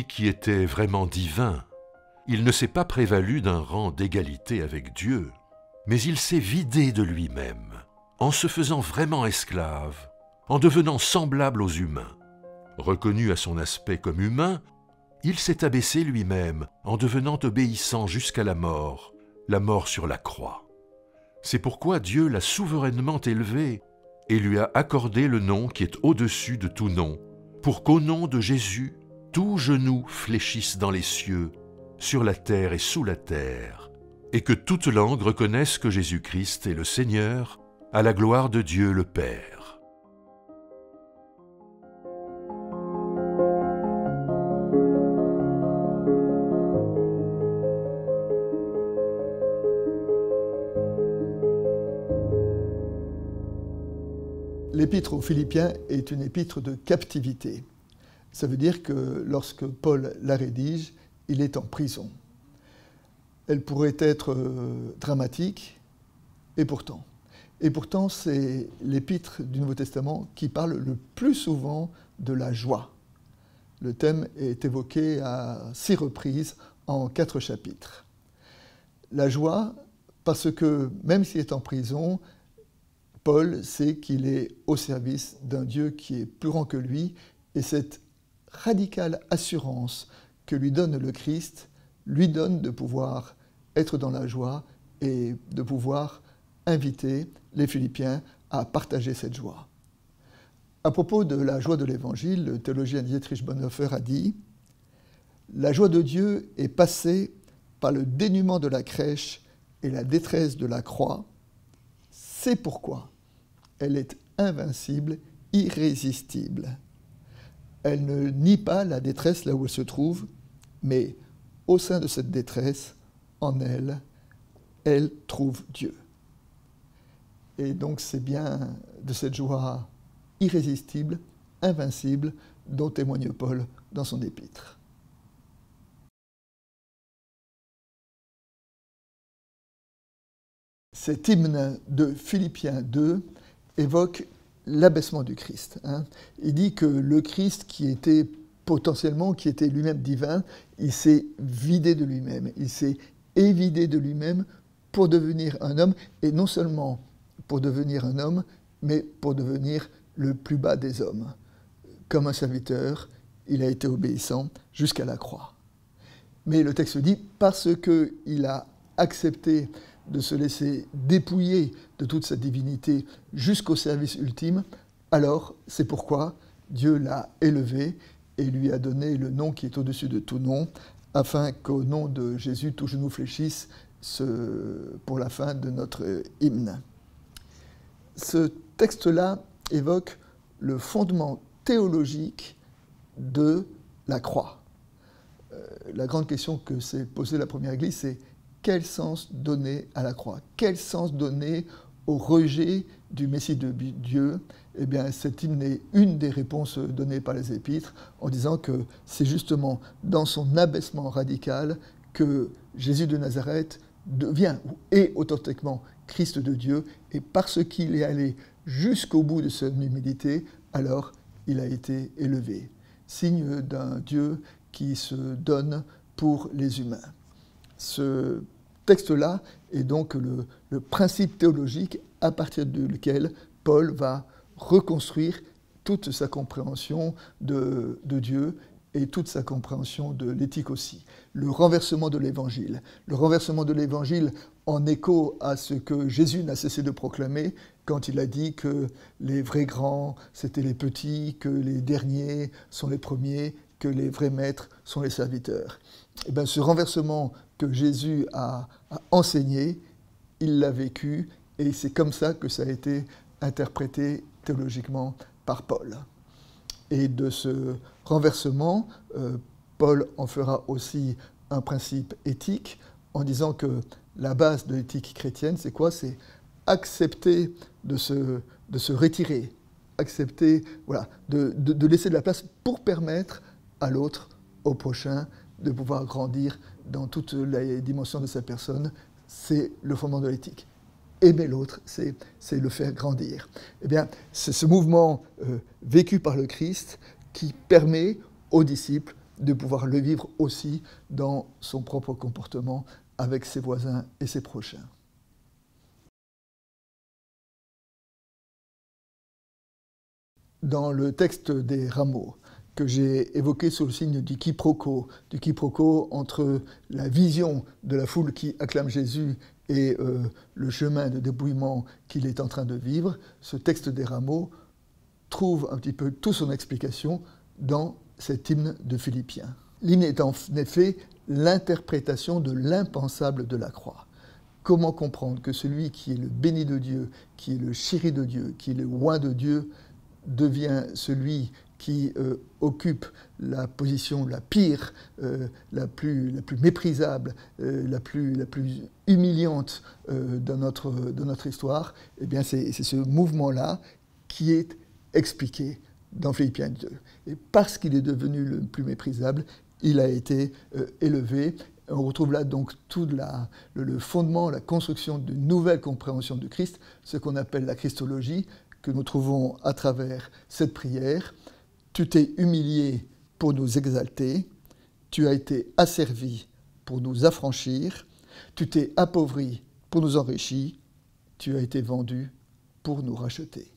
lui qui était vraiment divin, il ne s'est pas prévalu d'un rang d'égalité avec Dieu, mais il s'est vidé de lui-même, en se faisant vraiment esclave, en devenant semblable aux humains. Reconnu à son aspect comme humain, il s'est abaissé lui-même en devenant obéissant jusqu'à la mort sur la croix. C'est pourquoi Dieu l'a souverainement élevé et lui a accordé le nom qui est au-dessus de tout nom, pour qu'au nom de Jésus, tout genou fléchisse dans les cieux, sur la terre et sous la terre, et que toute langue reconnaisse que Jésus-Christ est le Seigneur, à la gloire de Dieu le Père. L'épître aux Philippiens est une épître de captivité. Ça veut dire que lorsque Paul la rédige, il est en prison. Elle pourrait être dramatique, et pourtant. Et pourtant, c'est l'épître du Nouveau Testament qui parle le plus souvent de la joie. Le thème est évoqué à 6 reprises en 4 chapitres. La joie, parce que même s'il est en prison, Paul sait qu'il est au service d'un Dieu qui est plus grand que lui, et cette radicale assurance que lui donne le Christ lui donne de pouvoir être dans la joie et de pouvoir inviter les Philippiens à partager cette joie. À propos de la joie de l'Évangile, le théologien Dietrich Bonhoeffer a dit « La joie de Dieu est passée par le dénuement de la crèche et la détresse de la croix. C'est pourquoi elle est invincible, irrésistible. Elle ne nie pas la détresse là où elle se trouve, mais au sein de cette détresse, en elle, elle trouve Dieu. » Et donc c'est bien de cette joie irrésistible, invincible, dont témoigne Paul dans son épître. Cet hymne de Philippiens 2 évoque l'abaissement du Christ. Il dit que le Christ qui était lui-même divin, il s'est vidé de lui-même, il s'est évidé de lui-même pour devenir un homme, et non seulement pour devenir un homme, mais pour devenir le plus bas des hommes. Comme un serviteur, il a été obéissant jusqu'à la croix. Mais le texte dit, parce qu'il a accepté de se laisser dépouiller de toute sa divinité jusqu'au service ultime, alors c'est pourquoi Dieu l'a élevé et lui a donné le nom qui est au-dessus de tout nom, afin qu'au nom de Jésus, tout genou fléchisse pour la fin de notre hymne. Ce texte-là évoque le fondement théologique de la croix. La grande question que s'est posée la première Église, c'est quel sens donner à la croix? Quel sens donner au rejet du Messie de Dieu? Eh bien, cet hymne est une des réponses données par les épîtres, en disant que c'est justement dans son abaissement radical que Jésus de Nazareth devient ou est authentiquement Christ de Dieu, et parce qu'il est allé jusqu'au bout de son humilité, alors il a été élevé. Signe d'un Dieu qui se donne pour les humains. Ce texte-là est donc le principe théologique à partir duquel Paul va reconstruire toute sa compréhension de Dieu et toute sa compréhension de l'éthique aussi. Le renversement de l'Évangile. Le renversement de l'Évangile en écho à ce que Jésus n'a cessé de proclamer quand il a dit que les vrais grands, c'était les petits, que les derniers sont les premiers, que les vrais maîtres sont les serviteurs. Et bien, ce renversement que Jésus a enseigné, il l'a vécu, et c'est comme ça que ça a été interprété théologiquement par Paul. Et de ce renversement, Paul en fera aussi un principe éthique, en disant que la base de l'éthique chrétienne, c'est quoi? C'est accepter de se retirer, accepter de laisser de la place pour permettre à l'autre, au prochain, de pouvoir grandir dans toutes les dimensions de sa personne. C'est le fondement de l'éthique. Aimer l'autre, c'est le faire grandir. Eh bien, c'est ce mouvement vécu par le Christ qui permet aux disciples de pouvoir le vivre aussi dans son propre comportement avec ses voisins et ses prochains. Dans le texte des rameaux, que j'ai évoqué sous le signe du quiproquo entre la vision de la foule qui acclame Jésus et le chemin de dépouillement qu'il est en train de vivre, ce texte des rameaux trouve un petit peu toute son explication dans cet hymne de Philippiens. L'hymne est en effet l'interprétation de l'impensable de la croix. Comment comprendre que celui qui est le béni de Dieu, qui est le chéri de Dieu, qui est le oint de Dieu, devient celui qui occupe la position la pire, la plus méprisable, la plus humiliante de notre histoire, eh bien c'est ce mouvement-là qui est expliqué dans Philippiens 2. Et parce qu'il est devenu le plus méprisable, il a été élevé. On retrouve là donc tout le fondement, la construction d'une nouvelle compréhension du Christ, ce qu'on appelle la Christologie, que nous trouvons à travers cette prière. Tu t'es humilié pour nous exalter, tu as été asservi pour nous affranchir, tu t'es appauvri pour nous enrichir, tu as été vendu pour nous racheter.